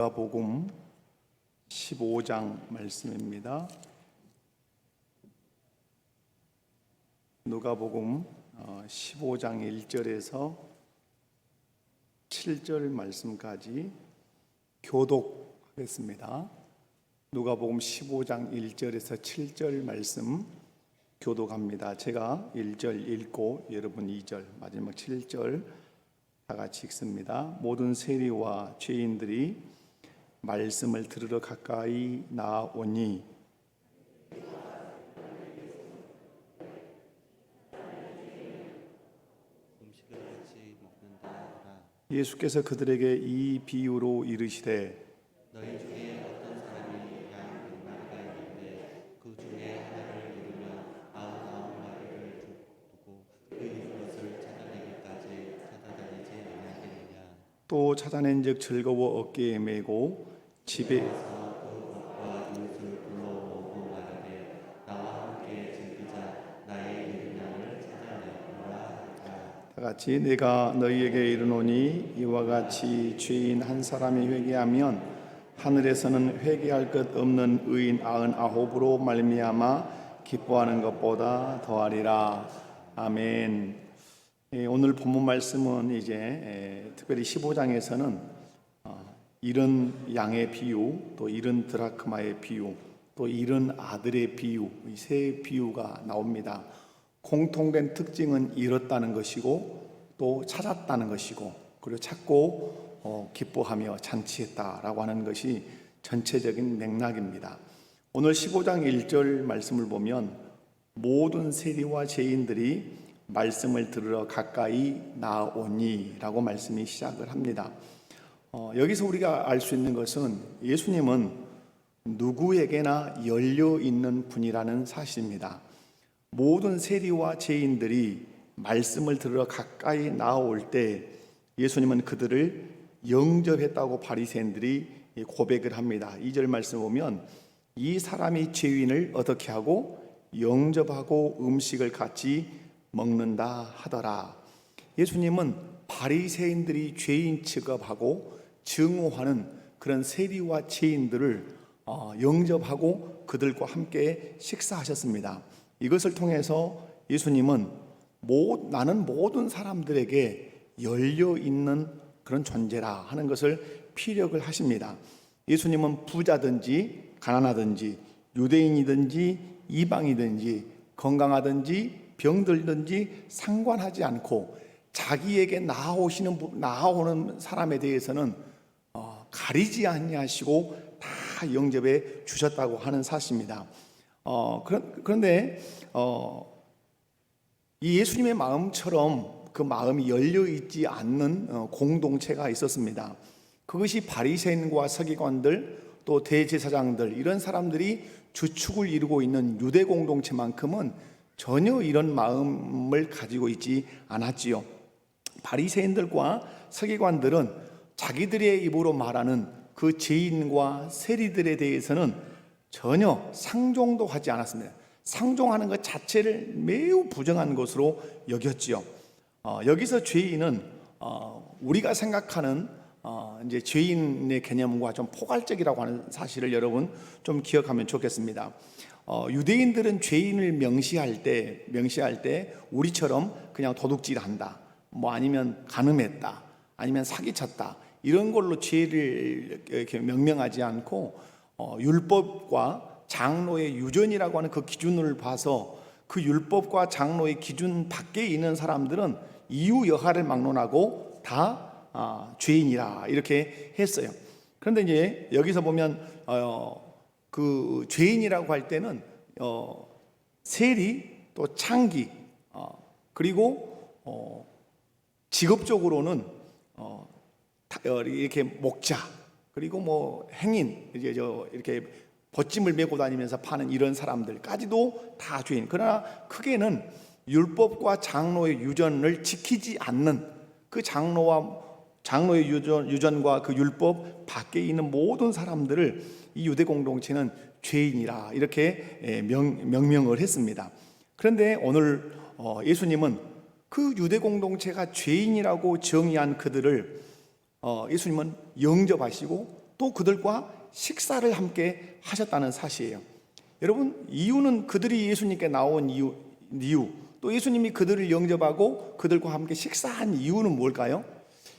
누가복음 15장 말씀입니다. 누가복음 15장 1절에서 7절 말씀까지 교독하겠습니다. 누가복음 15장 1절에서 7절 말씀 교독합니다. 제가 1절 읽고 여러분 2절 마지막 7절 다 같이 읽습니다. 모든 세리와 죄인들이 말씀을 들으러 가까이 나오니 음식을 같이 먹는다라. 예수께서 그들에게 이 비유로 이르시되 너희 중에 어떤 사람이 양 100마리가 있는데 그 중에 하나를 잃으면 99마리를 두고 그 잃은 것을 찾아내기까지 찾아다니지 아니하겠느냐. 또 찾아낸즉 즐거워 어깨에 메고 집에 그 것과 이웃을 불러오고 말하되 나와 함께 즐기자. 나의 잃은 양을 찾아내라 하니라. 다 같이 내가 너희에게 이르노니 이와 같이 죄인 한 사람이 회개하면 하늘에서는 회개할 것 없는 의인 99으로 말미암아 기뻐하는 것보다 더하리라. 아멘. 오늘 본문 말씀은 이제 특별히 15장에서는 잃은 양의 비유, 또 잃은 드라크마의 비유, 또 잃은 아들의 비유, 이 세 비유가 나옵니다. 공통된 특징은 잃었다는 것이고 또 찾았다는 것이고 그리고 찾고 기뻐하며 잔치했다라고 하는 것이 전체적인 맥락입니다. 오늘 15장 1절 말씀을 보면 모든 세리와 죄인들이 말씀을 들으러 가까이 나오니 라고 말씀이 시작을 합니다. 여기서 우리가 알 수 있는 것은 예수님은 누구에게나 열려있는 분이라는 사실입니다. 모든 세리와 죄인들이 말씀을 들으러 가까이 나올 때 예수님은 그들을 영접했다고 바리새인들이 고백을 합니다. 2절 말씀을 보면 이 사람이 죄인을 어떻게 하고 영접하고 음식을 같이 먹는다 하더라. 예수님은 바리새인들이 죄인 취급하고 증오하는 그런 세리와 죄인들을 영접하고 그들과 함께 식사하셨습니다. 이것을 통해서 예수님은 나는 모든 사람들에게 열려있는 그런 존재라 하는 것을 피력을 하십니다. 예수님은 부자든지 가난하든지 유대인이든지 이방이든지 건강하든지 병들든지 상관하지 않고 자기에게 나아오는 사람에 대해서는 가리지 아니하시고 다 영접해 주셨다고 하는 사실입니다. 그런데 이 예수님의 마음처럼 그 마음이 열려 있지 않는 공동체가 있었습니다. 그것이 바리새인과 서기관들 또 대제사장들 이런 사람들이 주축을 이루고 있는 유대 공동체만큼은 전혀 이런 마음을 가지고 있지 않았지요. 바리새인들과 서기관들은 자기들의 입으로 말하는 그 죄인과 세리들에 대해서는 전혀 상종도 하지 않았습니다. 상종하는 것 자체를 매우 부정한 것으로 여겼지요. 여기서 죄인은 우리가 생각하는 이제 죄인의 개념과 좀 포괄적이라고 하는 사실을 여러분 좀 기억하면 좋겠습니다. 유대인들은 죄인을 명시할 때 우리처럼 그냥 도둑질한다, 뭐 아니면 간음했다, 아니면 사기쳤다 이런 걸로 죄를 이렇게 명명하지 않고 율법과 장로의 유전이라고 하는 그 기준을 봐서 그 율법과 장로의 기준 밖에 있는 사람들은 이유 여하를 막론하고 다 죄인이라 이렇게 했어요. 그런데 이제 여기서 보면 그 죄인이라고 할 때는 세리 또 창기 그리고 직업적으로는 이렇게 목자 그리고 뭐 행인 이렇게 벗짐을 메고 다니면서 파는 이런 사람들까지도 다 죄인. 그러나 크게는 율법과 장로의 유전을 지키지 않는 그 장로의 유전과 그 율법 밖에 있는 모든 사람들을 이 유대 공동체는 죄인이라 이렇게 명명을 했습니다. 그런데 오늘 예수님은 그 유대 공동체가 죄인이라고 정의한 그들을 예수님은 영접하시고 또 그들과 식사를 함께 하셨다는 사실이에요. 여러분, 이유는 그들이 예수님께 나온 이유, 또 예수님이 그들을 영접하고 그들과 함께 식사한 이유는 뭘까요?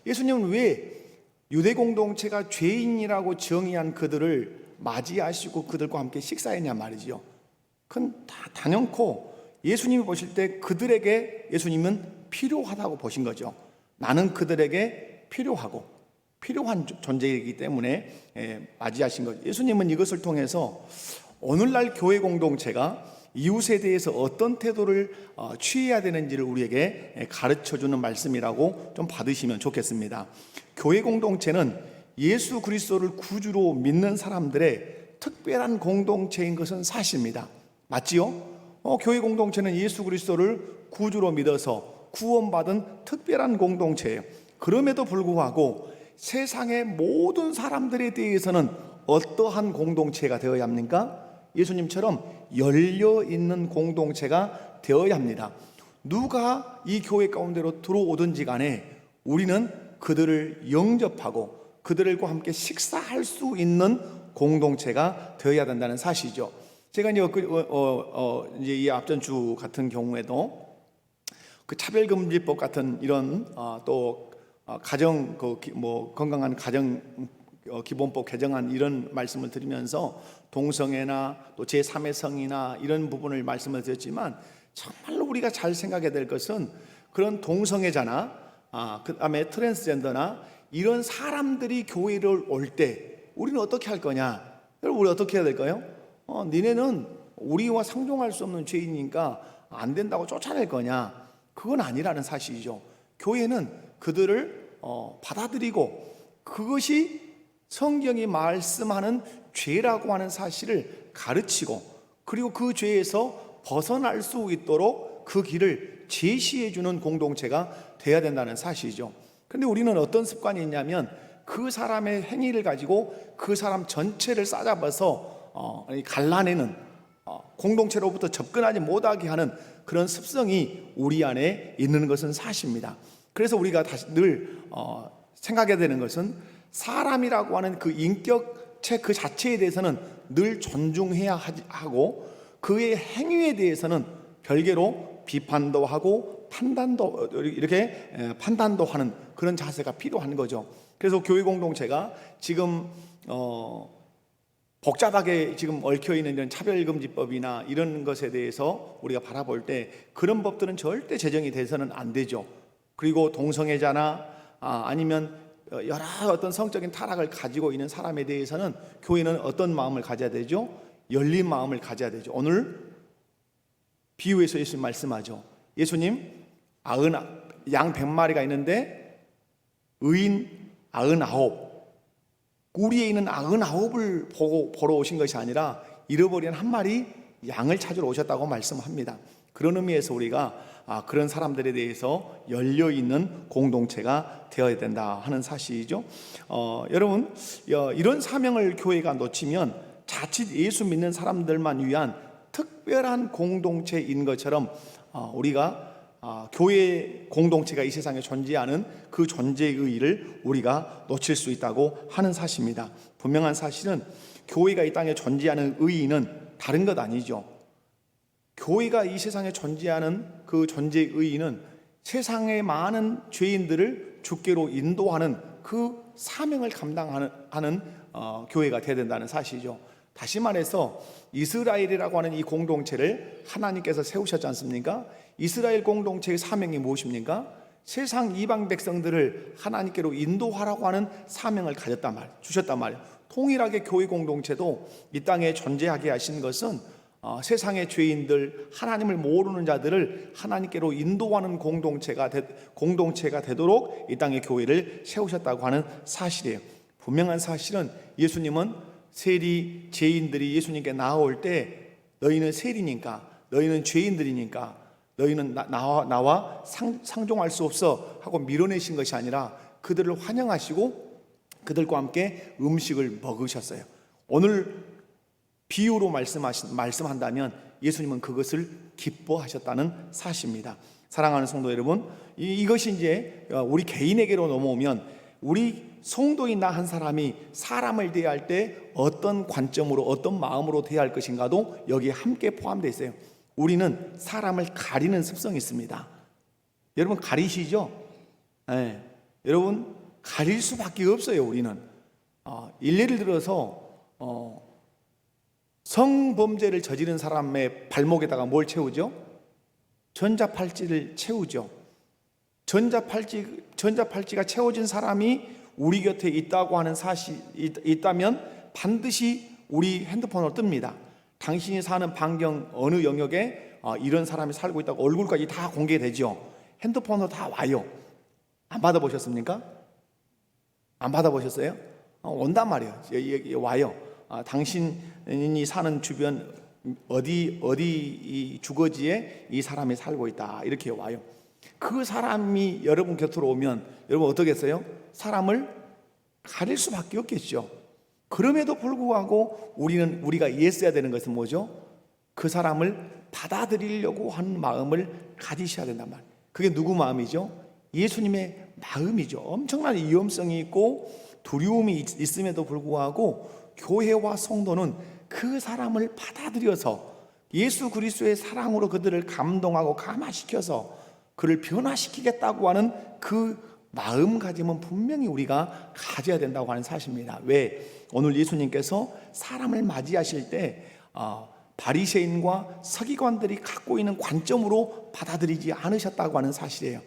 예수님은 왜 유대 공동체가 죄인이라고 정의한 그들을 맞이하시고 그들과 함께 식사했냐 말이죠. 그건 다 단연코 예수님이 보실 때 그들에게 예수님은 필요하다고 보신 거죠. 나는 그들에게 필요한 존재이기 때문에 맞이하신 거죠. 예수님은 이것을 통해서 오늘날 교회 공동체가 이웃에 대해서 어떤 태도를 취해야 되는지를 우리에게 가르쳐주는 말씀이라고 좀 받으시면 좋겠습니다. 교회 공동체는 예수 그리스도를 구주로 믿는 사람들의 특별한 공동체인 것은 사실입니다. 맞지요? 교회 공동체는 예수 그리스도를 구주로 믿어서 구원받은 특별한 공동체예요. 그럼에도 불구하고 세상의 모든 사람들에 대해서는 어떠한 공동체가 되어야 합니까? 예수님처럼 열려있는 공동체가 되어야 합니다. 누가 이 교회 가운데로 들어오든지 간에 우리는 그들을 영접하고 그들과 함께 식사할 수 있는 공동체가 되어야 된다는 사실이죠. 제가 이제 이 앞전 주 같은 경우에도 그 차별금지법 같은 이런 또 가정 건강한 가정 기본법 개정안 이런 말씀을 드리면서 동성애나 또 제3의 성이나 이런 부분을 말씀을 드렸지만 정말로 우리가 잘 생각해야 될 것은 그런 동성애자나 그 다음에 트랜스젠더나 이런 사람들이 교회를 올 때 우리는 어떻게 할 거냐? 여러분, 우리 어떻게 해야 될까요? 니네는 우리와 상종할 수 없는 죄인이니까 안 된다고 쫓아낼 거냐? 그건 아니라는 사실이죠. 교회는 그들을 받아들이고 그것이 성경이 말씀하는 죄라고 하는 사실을 가르치고 그리고 그 죄에서 벗어날 수 있도록 그 길을 제시해 주는 공동체가 돼야 된다는 사실이죠. 그런데 우리는 어떤 습관이 있냐면 그 사람의 행위를 가지고 그 사람 전체를 싸잡아서 갈라내는 공동체로부터 접근하지 못하게 하는 그런 습성이 우리 안에 있는 것은 사실입니다. 그래서 우리가 다시 늘 생각해야 되는 것은 사람이라고 하는 그 인격체 그 자체에 대해서는 늘 존중해야 하고 그의 행위에 대해서는 별개로 비판도 하고 판단도 하는 그런 자세가 필요한 거죠. 그래서 교회 공동체가 지금 복잡하게 지금 얽혀 있는 이런 차별금지법이나 이런 것에 대해서 우리가 바라볼 때 그런 법들은 절대 제정이 돼서는 안 되죠. 그리고 동성애자나 아니면 여러 어떤 성적인 타락을 가지고 있는 사람에 대해서는 교회는 어떤 마음을 가져야 되죠? 열린 마음을 가져야 되죠. 오늘 비유에서 예수님 말씀하죠. 예수님 양 100마리가 있는데 의인 99 꿀리에 있는 99을 보러 오신 것이 아니라 잃어버린 한 마리 양을 찾으러 오셨다고 말씀합니다. 그런 의미에서 우리가 그런 사람들에 대해서 열려있는 공동체가 되어야 된다 하는 사실이죠. 여러분, 이런 사명을 교회가 놓치면 자칫 예수 믿는 사람들만 위한 특별한 공동체인 것처럼 우리가 교회 공동체가 이 세상에 존재하는 그 존재의 의의를 우리가 놓칠 수 있다고 하는 사실입니다. 분명한 사실은 교회가 이 땅에 존재하는 의의는 다른 것 아니죠. 교회가 이 세상에 존재하는 그 존재의 의의는 세상의 많은 죄인들을 주께로 인도하는 그 사명을 감당하는 교회가 되어야 된다는 사실이죠. 다시 말해서 이스라엘이라고 하는 이 공동체를 하나님께서 세우셨지 않습니까? 이스라엘 공동체의 사명이 무엇입니까? 세상 이방 백성들을 하나님께로 인도하라고 하는 사명을 주셨단 말이에요. 통일하게 교회 공동체도 이 땅에 존재하게 하신 것은 세상의 죄인들, 하나님을 모르는 자들을 하나님께로 인도하는 공동체가 되도록 이 땅에 교회를 세우셨다고 하는 사실이에요. 분명한 사실은 예수님은 세리 죄인들이 예수님께 나올 때 너희는 세리니까, 너희는 죄인들이니까 너희는 나와 상종할 수 없어 하고 밀어내신 것이 아니라 그들을 환영하시고 그들과 함께 음식을 먹으셨어요. 오늘 비유로 말씀한다면 예수님은 그것을 기뻐하셨다는 사실입니다. 사랑하는 성도 여러분, 이것이 이제 우리 개인에게로 넘어오면 우리 성도인 나 한 사람이 사람을 대할 때 어떤 관점으로 어떤 마음으로 대할 것인가도 여기에 함께 포함되어 있어요. 우리는 사람을 가리는 습성이 있습니다. 여러분 가리시죠? 네. 여러분 가릴 수밖에 없어요. 우리는 예를 들어서 성범죄를 저지른 사람의 발목에다가 뭘 채우죠? 전자팔찌를 채우죠. 전자팔찌가 채워진 사람이 우리 곁에 있다고 하는 사실이 있다면 반드시 우리 핸드폰으로 뜹니다. 당신이 사는 반경 어느 영역에 이런 사람이 살고 있다고 얼굴까지 다 공개되죠. 핸드폰으로 다 와요. 안 받아보셨습니까? 안 받아보셨어요? 온단 말이에요. 와요. 당신이 사는 주변 어디 이 주거지에 이 사람이 살고 있다 이렇게 와요. 그 사람이 여러분 곁으로 오면 여러분 어떻겠어요? 사람을 가릴 수밖에 없겠죠. 그럼에도 불구하고 우리가 이해했어야 되는 것은 뭐죠? 그 사람을 받아들이려고 하는 마음을 가지셔야 된단 말이에요. 그게 누구 마음이죠? 예수님의 마음이죠. 엄청난 위험성이 있고 두려움이 있음에도 불구하고 교회와 성도는 그 사람을 받아들여서 예수 그리스도의 사랑으로 그들을 감동하고 감화시켜서 그를 변화시키겠다고 하는 그 마음가짐은 분명히 우리가 가져야 된다고 하는 사실입니다. 왜? 오늘 예수님께서 사람을 맞이하실 때 바리새인과 서기관들이 갖고 있는 관점으로 받아들이지 않으셨다고 하는 사실이에요.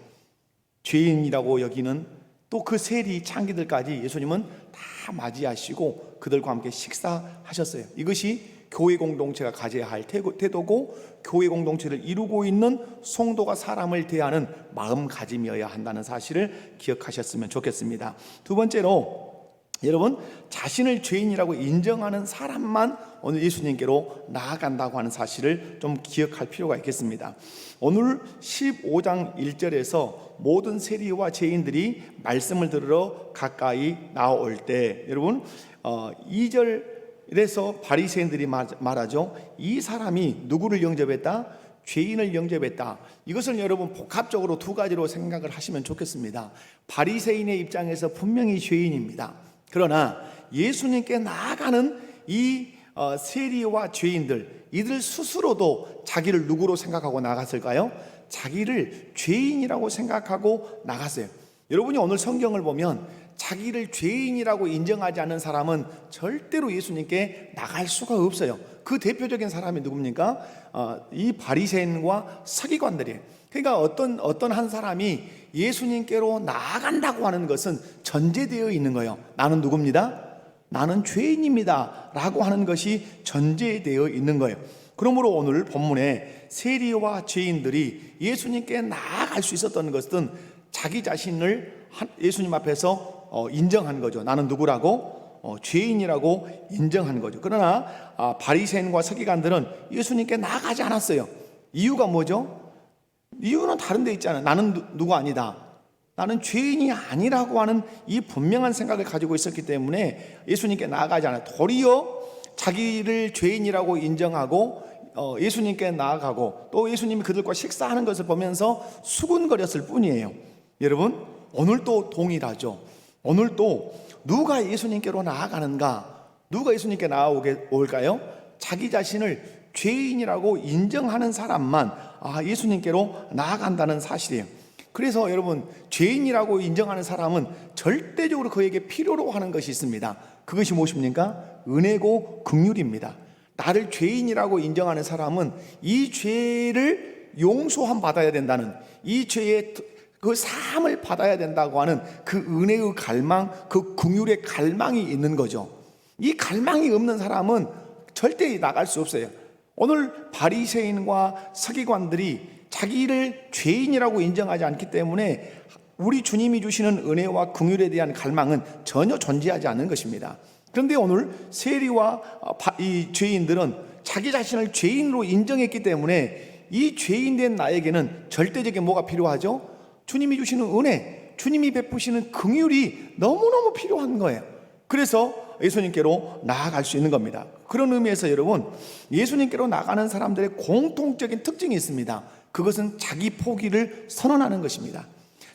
죄인이라고 여기는 또 그 세리 창기들까지 예수님은 다 맞이하시고 그들과 함께 식사하셨어요. 이것이 교회 공동체가 가져야 할 태도고 교회 공동체를 이루고 있는 성도가 사람을 대하는 마음가짐이어야 한다는 사실을 기억하셨으면 좋겠습니다. 두 번째로 여러분 자신을 죄인이라고 인정하는 사람만 오늘 예수님께로 나아간다고 하는 사실을 좀 기억할 필요가 있겠습니다. 오늘 15장 1절에서 모든 세리와 죄인들이 말씀을 들으러 가까이 나올 때 여러분 2절에서 바리새인들이 말하죠. 이 사람이 누구를 영접했다? 죄인을 영접했다. 이것을 여러분 복합적으로 두 가지로 생각을 하시면 좋겠습니다. 바리새인의 입장에서 분명히 죄인입니다. 그러나 예수님께 나아가는 이 세리와 죄인들 이들 스스로도 자기를 누구로 생각하고 나갔을까요? 자기를 죄인이라고 생각하고 나갔어요. 여러분이 오늘 성경을 보면 자기를 죄인이라고 인정하지 않는 사람은 절대로 예수님께 나갈 수가 없어요. 그 대표적인 사람이 누굽니까? 이 바리새인과 서기관들이에요. 그러니까 어떤 한 사람이 예수님께로 나아간다고 하는 것은 전제되어 있는 거예요. 나는 누굽니다? 나는 죄인입니다 라고 하는 것이 전제되어 있는 거예요. 그러므로 오늘 본문에 세리와 죄인들이 예수님께 나아갈 수 있었던 것은 자기 자신을 예수님 앞에서 인정한 거죠. 나는 누구라고? 죄인이라고 인정한 거죠. 그러나 바리새인과 서기관들은 예수님께 나아가지 않았어요. 이유가 뭐죠? 이유는 다른 데 있잖아요. 나는 누구 아니다. 나는 죄인이 아니라고 하는 이 분명한 생각을 가지고 있었기 때문에 예수님께 나아가지 않아요. 도리어 자기를 죄인이라고 인정하고 예수님께 나아가고 또 예수님이 그들과 식사하는 것을 보면서 수군거렸을 뿐이에요. 여러분 오늘도 동일하죠. 오늘도 누가 예수님께로 나아가는가? 누가 예수님께 나아올까요? 자기 자신을 죄인이라고 인정하는 사람만 예수님께로 나아간다는 사실이에요. 그래서 여러분 죄인이라고 인정하는 사람은 절대적으로 그에게 필요로 하는 것이 있습니다. 그것이 무엇입니까? 은혜고 긍휼입니다. 나를 죄인이라고 인정하는 사람은 이 죄를 용서함 받아야 된다는, 이 죄의 그 사함을 받아야 된다고 하는 그 은혜의 갈망, 그 긍휼의 갈망이 있는 거죠. 이 갈망이 없는 사람은 절대 나갈 수 없어요. 오늘 바리새인과 서기관들이 자기를 죄인이라고 인정하지 않기 때문에 우리 주님이 주시는 은혜와 긍휼에 대한 갈망은 전혀 존재하지 않는 것입니다. 그런데 오늘 세리와 이 죄인들은 자기 자신을 죄인으로 인정했기 때문에 이 죄인된 나에게는 절대적인 뭐가 필요하죠? 주님이 주시는 은혜, 주님이 베푸시는 긍휼이 너무너무 필요한 거예요. 그래서 예수님께로 나아갈 수 있는 겁니다. 그런 의미에서 여러분 예수님께로 나가는 사람들의 공통적인 특징이 있습니다. 그것은 자기 포기를 선언하는 것입니다.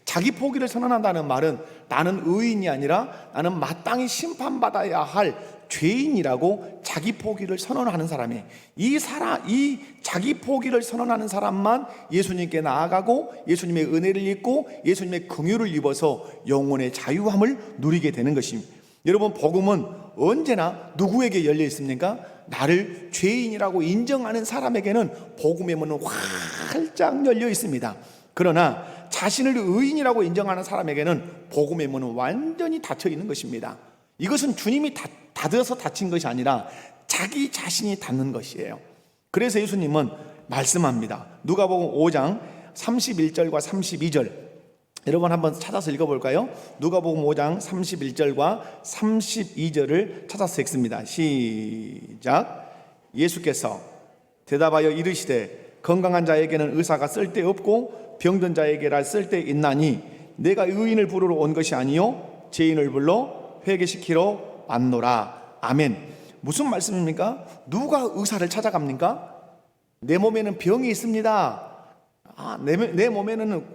자기 포기를 선언한다는 말은 나는 의인이 아니라 나는 마땅히 심판받아야 할 죄인이라고 자기 포기를 선언하는 사람이, 이 자기 포기를 선언하는 사람만 예수님께 나아가고 예수님의 은혜를 입고 예수님의 긍휼을 입어서 영혼의 자유함을 누리게 되는 것입니다. 여러분, 복음은 언제나 누구에게 열려 있습니까? 나를 죄인이라고 인정하는 사람에게는 복음의 문은 활짝 열려 있습니다. 그러나 자신을 의인이라고 인정하는 사람에게는 복음의 문은 완전히 닫혀 있는 것입니다. 이것은 주님이 닫아서 닫힌 것이 아니라 자기 자신이 닫는 것이에요. 그래서 예수님은 말씀합니다. 누가복음 5장 31절과 32절, 여러분 한번 찾아서 읽어볼까요? 누가복음 5장 31절과 32절을 찾아서 읽습니다. 시작. 예수께서 대답하여 이르시되 건강한 자에게는 의사가 쓸데없고 병든 자에게라 쓸데있나니 내가 의인을 부르러 온 것이 아니요 죄인을 불러 회개시키러 왔노라. 아멘. 무슨 말씀입니까? 누가 의사를 찾아갑니까? 내 몸에는 병이 있습니다. 내 몸에는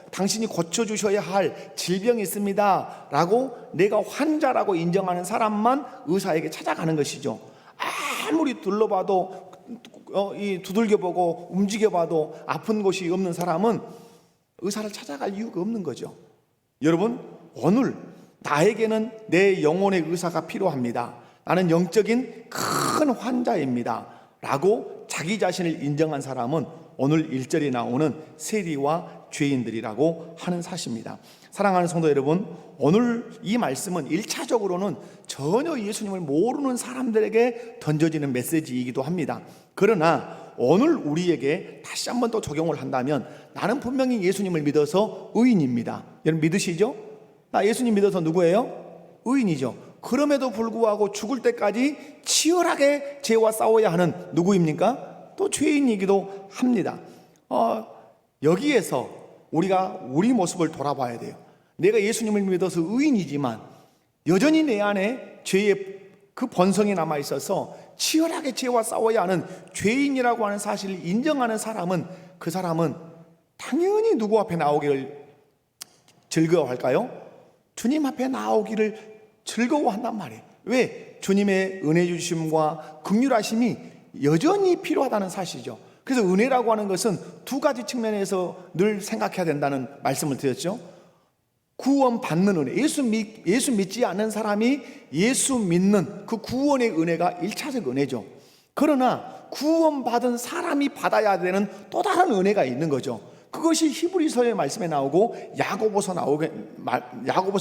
당신이 고쳐주셔야 할 질병이 있습니다 라고 내가 환자라고 인정하는 사람만 의사에게 찾아가는 것이죠. 아무리 둘러봐도 두들겨보고 움직여봐도 아픈 곳이 없는 사람은 의사를 찾아갈 이유가 없는 거죠. 여러분, 오늘 나에게는 내 영혼의 의사가 필요합니다. 나는 영적인 큰 환자입니다 라고 자기 자신을 인정한 사람은 오늘 1절에 나오는 세리와 죄인들이라고 하는 사실입니다. 사랑하는 성도 여러분, 오늘 이 말씀은 1차적으로는 전혀 예수님을 모르는 사람들에게 던져지는 메시지이기도 합니다. 그러나 오늘 우리에게 다시 한번 또 적용을 한다면 나는 분명히 예수님을 믿어서 의인입니다. 여러분 믿으시죠? 나 예수님 믿어서 누구예요? 의인이죠. 그럼에도 불구하고 죽을 때까지 치열하게 죄와 싸워야 하는 누구입니까? 또 죄인이기도 합니다. 여기에서 우리가 우리 모습을 돌아봐야 돼요. 내가 예수님을 믿어서 의인이지만 여전히 내 안에 죄의 그 본성이 남아 있어서 치열하게 죄와 싸워야 하는 죄인이라고 하는 사실을 인정하는 사람은, 그 사람은 당연히 누구 앞에 나오기를 즐거워할까요? 주님 앞에 나오기를 즐거워한단 말이에요. 왜? 주님의 은혜 주심과 긍휼하심이 여전히 필요하다는 사실이죠. 그래서 은혜라고 하는 것은 두 가지 측면에서 늘 생각해야 된다는 말씀을 드렸죠. 구원 받는 은혜, 예수 믿지 않는 사람이 예수 믿는 그 구원의 은혜가 1차적 은혜죠. 그러나 구원받은 사람이 받아야 되는 또 다른 은혜가 있는 거죠. 그것이 히브리서의 말씀에 나오고 야고보서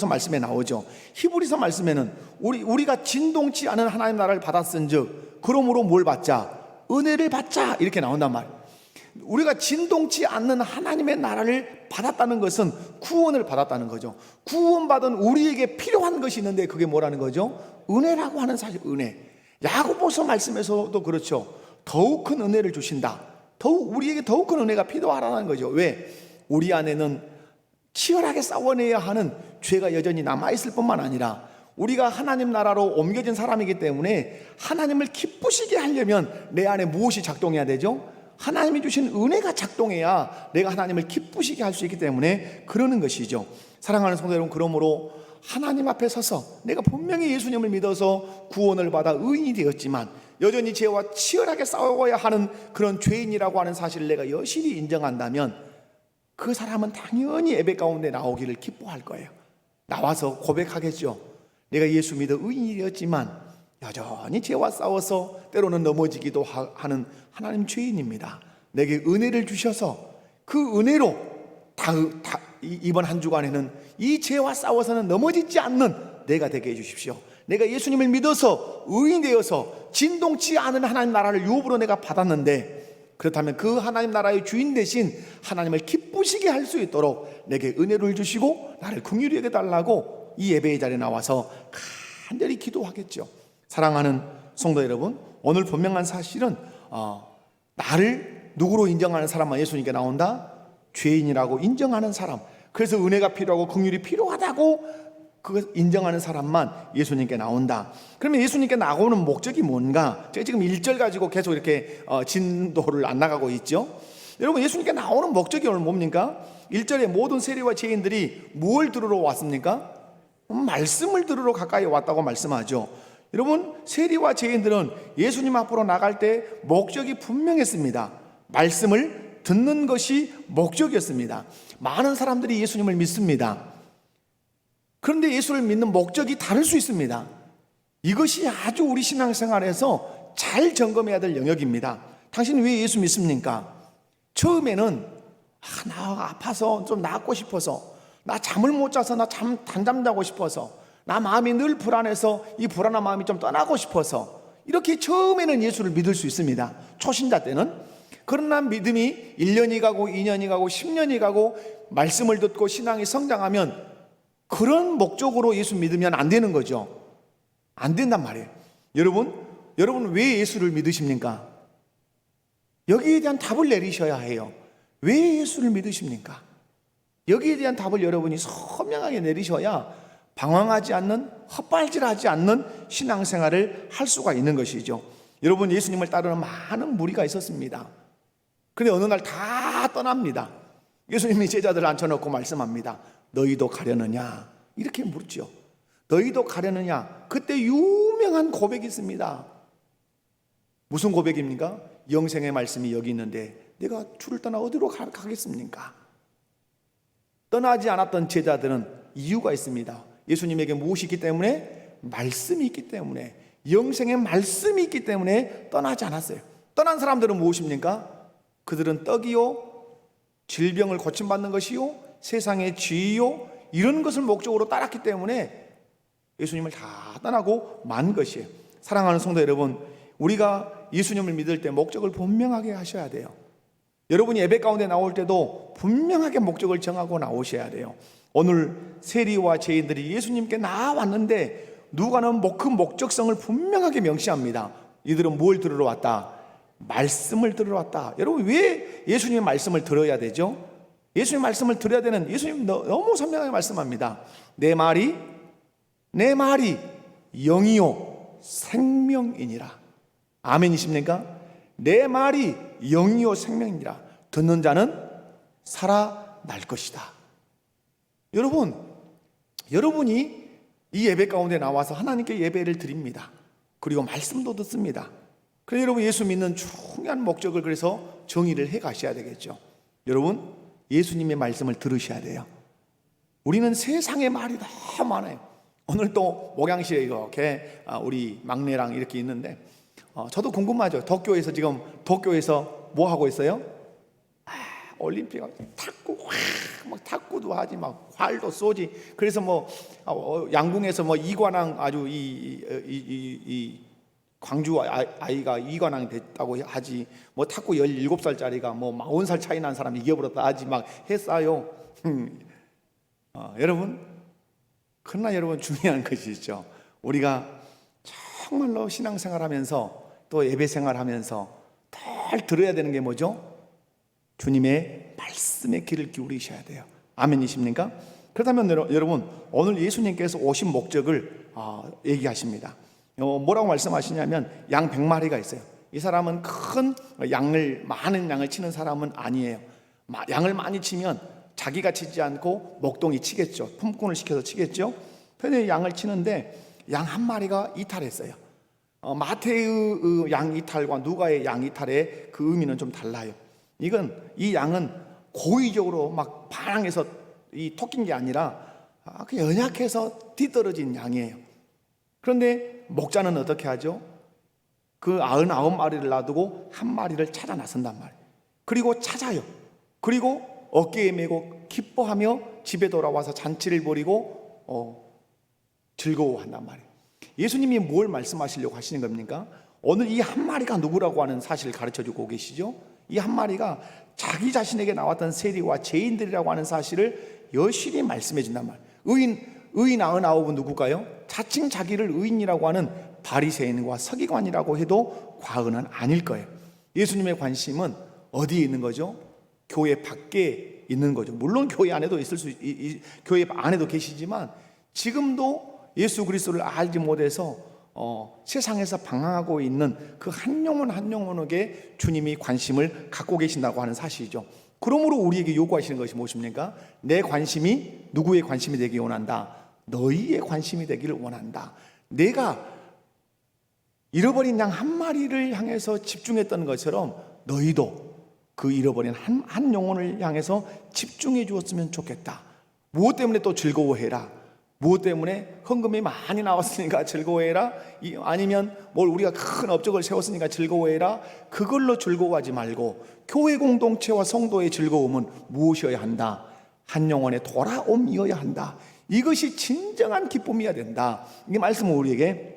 말씀에 나오죠. 히브리서 말씀에는 우리가 진동치 않은 하나님 나라를 받았은즉 그러므로 뭘 받자? 은혜를 받자, 이렇게 나온단 말이에요. 우리가 진동치 않는 하나님의 나라를 받았다는 것은 구원을 받았다는 거죠. 구원받은 우리에게 필요한 것이 있는데 그게 뭐라는 거죠? 은혜라고 하는 사실, 은혜. 야고보서 말씀에서도 그렇죠. 더욱 큰 은혜를 주신다. 우리에게 더욱 큰 은혜가 필요하다는 거죠. 왜? 우리 안에는 치열하게 싸워내야 하는 죄가 여전히 남아있을 뿐만 아니라 우리가 하나님 나라로 옮겨진 사람이기 때문에 하나님을 기쁘시게 하려면 내 안에 무엇이 작동해야 되죠? 하나님이 주신 은혜가 작동해야 내가 하나님을 기쁘시게 할 수 있기 때문에 그러는 것이죠. 사랑하는 성도 여러분, 그러므로 하나님 앞에 서서 내가 분명히 예수님을 믿어서 구원을 받아 의인이 되었지만 여전히 죄와 치열하게 싸워야 하는 그런 죄인이라고 하는 사실을 내가 여실히 인정한다면 그 사람은 당연히 예배 가운데 나오기를 기뻐할 거예요. 나와서 고백하겠죠. 내가 예수 믿어 의인이 되었지만 여전히 죄와 싸워서 때로는 넘어지기도 하는 하나님 죄인입니다. 내게 은혜를 주셔서 그 은혜로 이번 한 주간에는 이 죄와 싸워서는 넘어지지 않는 내가 되게 해주십시오. 내가 예수님을 믿어서 의인 되어서 진동치 않은 하나님 나라를 유업으로 내가 받았는데, 그렇다면 그 하나님 나라의 주인 대신 하나님을 기쁘시게 할 수 있도록 내게 은혜를 주시고 나를 긍휼히 여겨달라고 이 예배의 자리에 나와서 간절히 기도하겠죠. 사랑하는 성도 여러분, 오늘 분명한 사실은 나를 누구로 인정하는 사람만 예수님께 나온다? 죄인이라고 인정하는 사람, 그래서 은혜가 필요하고 긍휼이 필요하다고 그걸 인정하는 사람만 예수님께 나온다. 그러면 예수님께 나오는 목적이 뭔가? 제가 지금 1절 가지고 계속 이렇게 진도를 안 나가고 있죠. 여러분, 예수님께 나오는 목적이 오늘 뭡니까? 1절에 모든 세리와 죄인들이 뭘 들으러 왔습니까? 말씀을 들으러 가까이 왔다고 말씀하죠. 여러분, 세리와 죄인들은 예수님 앞으로 나갈 때 목적이 분명했습니다. 말씀을 듣는 것이 목적이었습니다. 많은 사람들이 예수님을 믿습니다. 그런데 예수를 믿는 목적이 다를 수 있습니다. 이것이 아주 우리 신앙생활에서 잘 점검해야 될 영역입니다. 당신 왜 예수 믿습니까? 처음에는 나 아파서 좀 낫고 싶어서, 나 잠을 못 자서 나 단잠 자고 싶어서, 나 마음이 늘 불안해서 이 불안한 마음이 좀 떠나고 싶어서, 이렇게 처음에는 예수를 믿을 수 있습니다. 초신자 때는. 그러나 믿음이 1년이 가고 2년이 가고 10년이 가고 말씀을 듣고 신앙이 성장하면 그런 목적으로 예수 믿으면 안 되는 거죠. 안 된단 말이에요. 여러분 왜 예수를 믿으십니까? 여기에 대한 답을 내리셔야 해요. 왜 예수를 믿으십니까? 여기에 대한 답을 여러분이 선명하게 내리셔야 방황하지 않는, 헛발질하지 않는 신앙생활을 할 수가 있는 것이죠. 여러분, 예수님을 따르는 많은 무리가 있었습니다. 그런데 어느 날 다 떠납니다. 예수님이 제자들을 앉혀놓고 말씀합니다. 너희도 가려느냐? 이렇게 묻죠. 너희도 가려느냐? 그때 유명한 고백이 있습니다. 무슨 고백입니까? 영생의 말씀이 여기 있는데 내가 주를 떠나 어디로 가겠습니까? 떠나지 않았던 제자들은 이유가 있습니다. 예수님에게 무엇이 있기 때문에? 말씀이 있기 때문에, 영생의 말씀이 있기 때문에 떠나지 않았어요. 떠난 사람들은 무엇입니까? 그들은 떡이요, 질병을 고침받는 것이요, 세상의 지위요, 이런 것을 목적으로 따랐기 때문에 예수님을 다 떠나고 만 것이에요. 사랑하는 성도 여러분, 우리가 예수님을 믿을 때 목적을 분명하게 하셔야 돼요. 여러분이 예배 가운데 나올 때도 분명하게 목적을 정하고 나오셔야 돼요. 오늘 세리와 죄인들이 예수님께 나왔는데 누가는 그 목적성을 분명하게 명시합니다. 이들은 뭘 들으러 왔다? 말씀을 들으러 왔다. 여러분, 왜 예수님의 말씀을 들어야 되죠? 예수님의 말씀을 들어야 되는, 예수님 너무 선명하게 말씀합니다. 내 말이 영이요 생명이니라. 아멘이십니까? 내 말이 영이요 생명이니라. 듣는 자는 살아날 것이다. 여러분이 이 예배 가운데 나와서 하나님께 예배를 드립니다. 그리고 말씀도 듣습니다. 그래서 여러분, 예수 믿는 중요한 목적을 그래서 정의를 해 가셔야 되겠죠. 여러분, 예수님의 말씀을 들으셔야 돼요. 우리는 세상의 말이 너무 많아요. 오늘 또 목양실에 이렇게 우리 막내랑 이렇게 있는데 저도 궁금하죠. 도쿄에서 뭐 하고 있어요? 올림픽 탁구, 막 탁구도 하지, 막 활도 쏘지. 그래서 뭐 양궁에서 뭐 이관왕, 아주 이 광주 아이가 이관왕 됐다고 하지. 뭐 탁구 17살짜리가 뭐 40살 차이 난 사람 이겨버렸다 하지, 막 했어요. 그러나 여러분, 중요한 것이 있죠. 우리가 정말로 신앙생활하면서 또 예배생활하면서 늘 들어야 되는 게 뭐죠? 주님의 말씀에 귀를 기울이셔야 돼요. 아멘이십니까? 그렇다면 여러분, 오늘 예수님께서 오신 목적을 얘기하십니다. 뭐라고 말씀하시냐면 양 100마리가 있어요. 이 사람은 많은 양을 치는 사람은 아니에요. 양을 많이 치면 자기가 치지 않고 목동이 치겠죠. 품꾼을 시켜서 치겠죠. 편히 양을 치는데 양 한 마리가 이탈했어요. 마태의 양 이탈과 누가의 양 이탈의 그 의미는 좀 달라요. 이 양은 고의적으로 막 반항해서 토낀 게 아니라 연약해서 뒤떨어진 양이에요. 그런데 목자는 어떻게 하죠? 그 99마리를 놔두고 한 마리를 찾아 나선단 말이에요. 그리고 찾아요. 그리고 어깨에 메고 기뻐하며 집에 돌아와서 잔치를 벌이고 즐거워한단 말이에요. 예수님이 뭘 말씀하시려고 하시는 겁니까? 오늘 이 한 마리가 누구라고 하는 사실을 가르쳐주고 계시죠. 이 한 마리가 자기 자신에게 나왔던 세리와 죄인들이라고 하는 사실을 여실히 말씀해 준단 말이에요. 의인 99은 누굴까요? 자칭 자기를 의인이라고 하는 바리새인과 서기관이라고 해도 과언은 아닐 거예요. 예수님의 관심은 어디에 있는 거죠? 교회 밖에 있는 거죠. 물론 교회 안에도 교회 안에도 계시지만 지금도 예수 그리스도를 알지 못해서 세상에서 방황하고 있는 그 한 영혼 한 영혼에게 주님이 관심을 갖고 계신다고 하는 사실이죠. 그러므로 우리에게 요구하시는 것이 무엇입니까? 내 관심이 누구의 관심이 되기 원한다? 너희의 관심이 되기를 원한다. 내가 잃어버린 양 한 마리를 향해서 집중했던 것처럼 너희도 그 잃어버린 한 영혼을 향해서 집중해 주었으면 좋겠다. 무엇 때문에 또 즐거워해라. 무엇 때문에 헌금이 많이 나왔으니까 즐거워해라. 아니면 뭘 우리가 큰 업적을 세웠으니까 즐거워해라. 그걸로 즐거워하지 말고 교회 공동체와 성도의 즐거움은 무엇이어야 한다? 한 영혼의 돌아옴이어야 한다. 이것이 진정한 기쁨이어야 된다. 이 말씀을 우리에게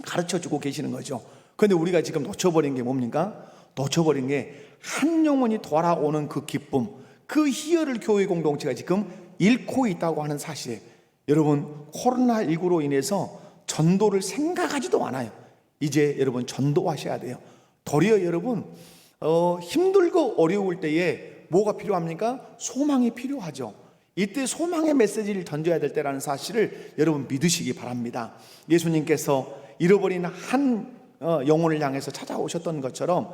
가르쳐주고 계시는 거죠. 그런데 우리가 지금 놓쳐버린 게 뭡니까? 놓쳐버린 게 한 영혼이 돌아오는 그 기쁨, 그 희열을 교회 공동체가 지금 잃고 있다고 하는 사실에, 여러분 코로나19로 인해서 전도를 생각하지도 않아요. 이제 여러분 전도하셔야 돼요. 도리어 여러분 힘들고 어려울 때에 뭐가 필요합니까? 소망이 필요하죠. 이때 소망의 메시지를 던져야 될 때라는 사실을 여러분 믿으시기 바랍니다. 예수님께서 잃어버린 한 영혼을 향해서 찾아오셨던 것처럼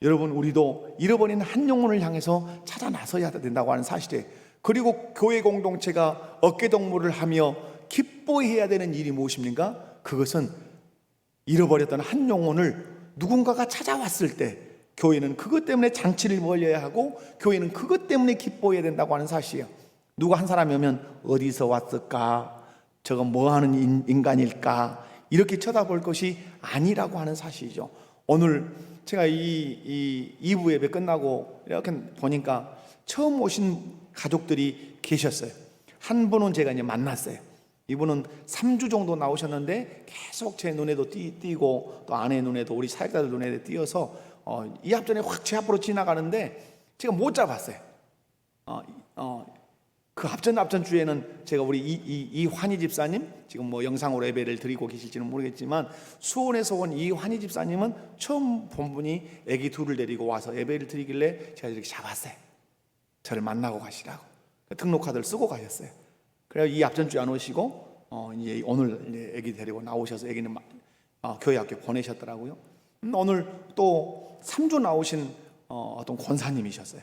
여러분 우리도 잃어버린 한 영혼을 향해서 찾아 나서야 된다고 하는 사실에, 그리고 교회 공동체가 어깨동무를 하며 기뻐해야 되는 일이 무엇입니까? 그것은 잃어버렸던 한 영혼을 누군가가 찾아왔을 때 교회는 그것 때문에 잔치를 벌여야 하고 교회는 그것 때문에 기뻐해야 된다고 하는 사실이에요. 누가 한 사람이 오면 어디서 왔을까? 저건 뭐하는 인간일까? 이렇게 쳐다볼 것이 아니라고 하는 사실이죠. 오늘 제가 이 2부 예배 끝나고 이렇게 보니까 처음 오신 가족들이 계셨어요. 한 분은 제가 이제 만났어요. 이분은 3주 정도 나오셨는데 계속 제 눈에도 띄고 또 아내 눈에도 우리 사역자들 눈에도 띄어서 이 앞전에 확 제 앞으로 지나가는데 제가 못 잡았어요. 그 앞전 주에는 제가 우리 이환희 집사님, 지금 뭐 영상으로 예배를 드리고 계실지는 모르겠지만 수원에서 온 이환희 집사님은 처음 본 분이 아기 둘을 데리고 와서 예배를 드리길래 제가 이렇게 잡았어요. 저를 만나고 가시라고 등록카드를 쓰고 가셨어요. 그래서 이 앞전 주에 안 오시고 이제 오늘 이제 아기 데리고 나오셔서 아기는 교회 학교 보내셨더라고요. 오늘 또 3주 나오신 어떤 권사님이셨어요.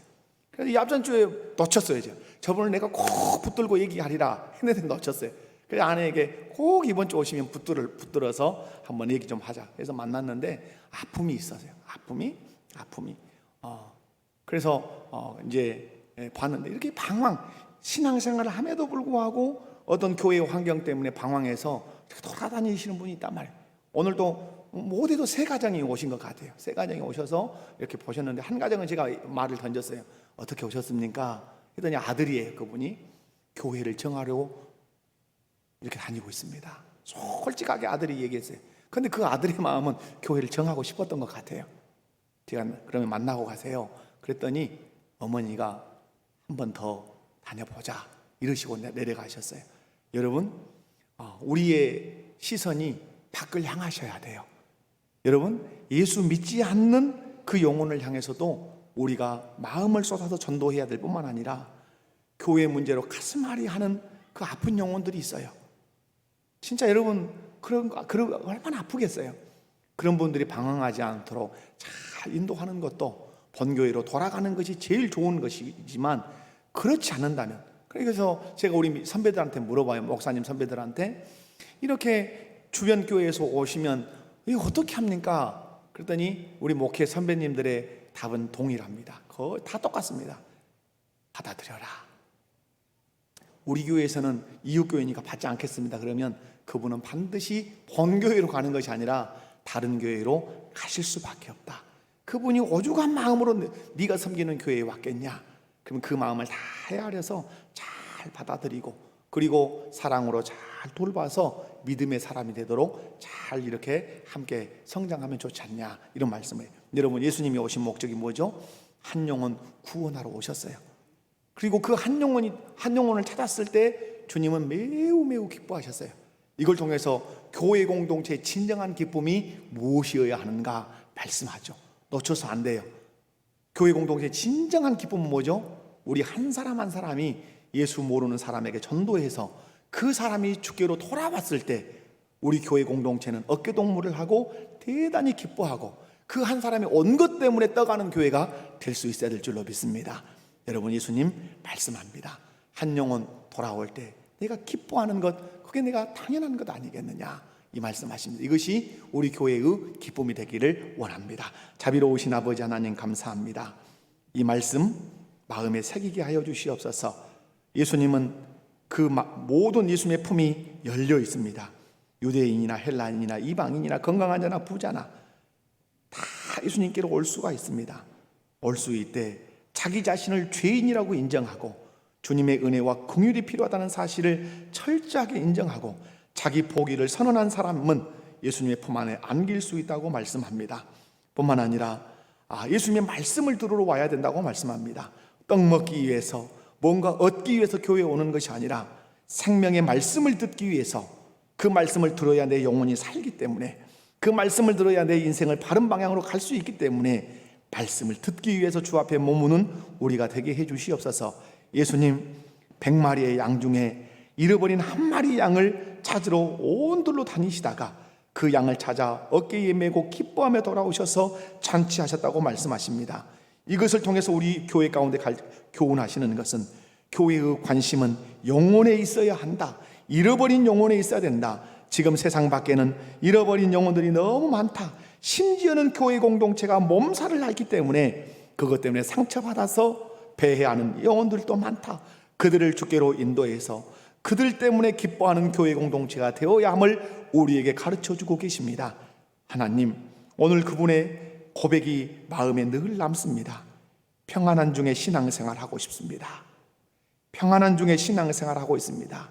그래서 이 앞전 주에 놓쳤어요. 저번에 내가 꼭 붙들고 얘기하리라 했는데 놓쳤어요. 그래서 아내에게 꼭 이번 주 오시면 붙들어서 한번 얘기 좀 하자. 그래서 만났는데 아픔이 있었어요. 아픔이. 그래서 이제 봤는데 이렇게 신앙생활을 함에도 불구하고 어떤 교회 환경 때문에 방황해서 돌아다니시는 분이 있단 말이에요. 오늘도 어디도 세 가정이 오신 것 같아요. 세 가정이 오셔서 이렇게 보셨는데 한 가정은 제가 말을 던졌어요. 어떻게 오셨습니까? 했더니 아들이에요. 그분이 교회를 정하려고 이렇게 다니고 있습니다. 솔직하게 아들이 얘기했어요. 근데 그 아들의 마음은 교회를 정하고 싶었던 것 같아요. 제가 그러면 만나고 가세요. 그랬더니 어머니가 한 번 더 다녀보자 이러시고 내려가셨어요. 여러분 우리의 시선이 밖을 향하셔야 돼요. 여러분 예수 믿지 않는 그 영혼을 향해서도 우리가 마음을 쏟아서 전도해야 될 뿐만 아니라 교회 문제로 가슴앓이 하는 그 아픈 영혼들이 있어요. 진짜 여러분 그런 얼마나 아프겠어요. 그런 분들이 방황하지 않도록 잘 인도하는 것도 본교회로 돌아가는 것이 제일 좋은 것이지만 그렇지 않는다면, 그래서 제가 우리 선배들한테 물어봐요. 목사님 선배들한테 이렇게 주변 교회에서 오시면 이거 어떻게 합니까? 그랬더니 우리 목회 선배님들의 답은 동일합니다. 거의 다 똑같습니다. 받아들여라. 우리 교회에서는 이웃교회니까 받지 않겠습니다. 그러면 그분은 반드시 본교회로 가는 것이 아니라 다른 교회로 가실 수밖에 없다. 그분이 오죽한 마음으로 네가 섬기는 교회에 왔겠냐? 그러면 그 마음을 다 헤아려서 잘 받아들이고 그리고 사랑으로 잘 돌봐서 믿음의 사람이 되도록 잘 이렇게 함께 성장하면 좋지 않냐, 이런 말씀이에요. 여러분 예수님이 오신 목적이 뭐죠? 한 영혼 구원하러 오셨어요. 그리고 그 한 영혼을 찾았을 때 주님은 매우 기뻐하셨어요. 이걸 통해서 교회 공동체의 진정한 기쁨이 무엇이어야 하는가 말씀하죠. 놓쳐서 안 돼요. 교회 공동체의 진정한 기쁨은 뭐죠? 우리 한 사람 한 사람이 예수 모르는 사람에게 전도해서 그 사람이 주께로 돌아왔을 때 우리 교회 공동체는 어깨동무를 하고 대단히 기뻐하고 그 한 사람이 온 것 때문에 떠가는 교회가 될 수 있어야 될 줄로 믿습니다. 여러분, 예수님 말씀합니다. 한 영혼 돌아올 때 내가 기뻐하는 것, 그게 내가 당연한 것 아니겠느냐, 이 말씀하십니다. 이것이 우리 교회의 기쁨이 되기를 원합니다. 자비로우신 아버지 하나님, 감사합니다. 이 말씀 마음에 새기게 하여 주시옵소서. 예수님은 그 모든 예수님의 품이 열려 있습니다. 유대인이나 헬라인이나 이방인이나 건강한 자나 부자나 다 예수님께로 올 수가 있습니다. 올 수 있되 자기 자신을 죄인이라고 인정하고 주님의 은혜와 긍휼이 필요하다는 사실을 철저하게 인정하고 자기 포기를 선언한 사람은 예수님의 품 안에 안길 수 있다고 말씀합니다. 뿐만 아니라 예수님의 말씀을 들으러 와야 된다고 말씀합니다. 떡 먹기 위해서, 뭔가 얻기 위해서 교회에 오는 것이 아니라 생명의 말씀을 듣기 위해서, 그 말씀을 들어야 내 영혼이 살기 때문에, 그 말씀을 들어야 내 인생을 바른 방향으로 갈 수 있기 때문에 말씀을 듣기 위해서 주 앞에 머무는 우리가 되게 해 주시옵소서. 예수님 100마리의 양 중에 잃어버린 한 마리 양을 찾으러 온들로 다니시다가 그 양을 찾아 어깨에 메고 기뻐하며 돌아오셔서 잔치하셨다고 말씀하십니다. 이것을 통해서 우리 교회 가운데 교훈하시는 것은, 교회의 관심은 영혼에 있어야 한다. 잃어버린 영혼에 있어야 된다. 지금 세상 밖에는 잃어버린 영혼들이 너무 많다. 심지어는 교회 공동체가 몸살을 앓기 때문에, 그것 때문에 상처받아서 배회하는 영혼들도 많다. 그들을 주께로 인도해서 그들 때문에 기뻐하는 교회 공동체가 되어야 함을 우리에게 가르쳐주고 계십니다. 하나님, 오늘 그분의 고백이 마음에 늘 남습니다. 평안한 중에 신앙생활 하고 싶습니다. 평안한 중에 신앙생활 하고 있습니다.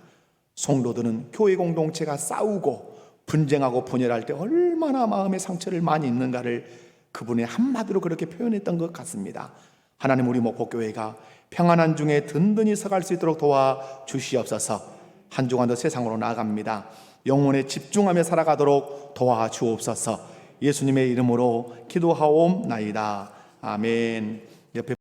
성도들은 교회 공동체가 싸우고 분쟁하고 분열할 때 얼마나 마음의 상처를 많이 입는가를 그분의 한마디로 그렇게 표현했던 것 같습니다. 하나님, 우리 목포교회가 평안한 중에 든든히 서갈 수 있도록 도와주시옵소서. 한 주간도 세상으로 나아갑니다. 영혼에 집중하며 살아가도록 도와주옵소서. 예수님의 이름으로 기도하옵나이다. 아멘. 옆에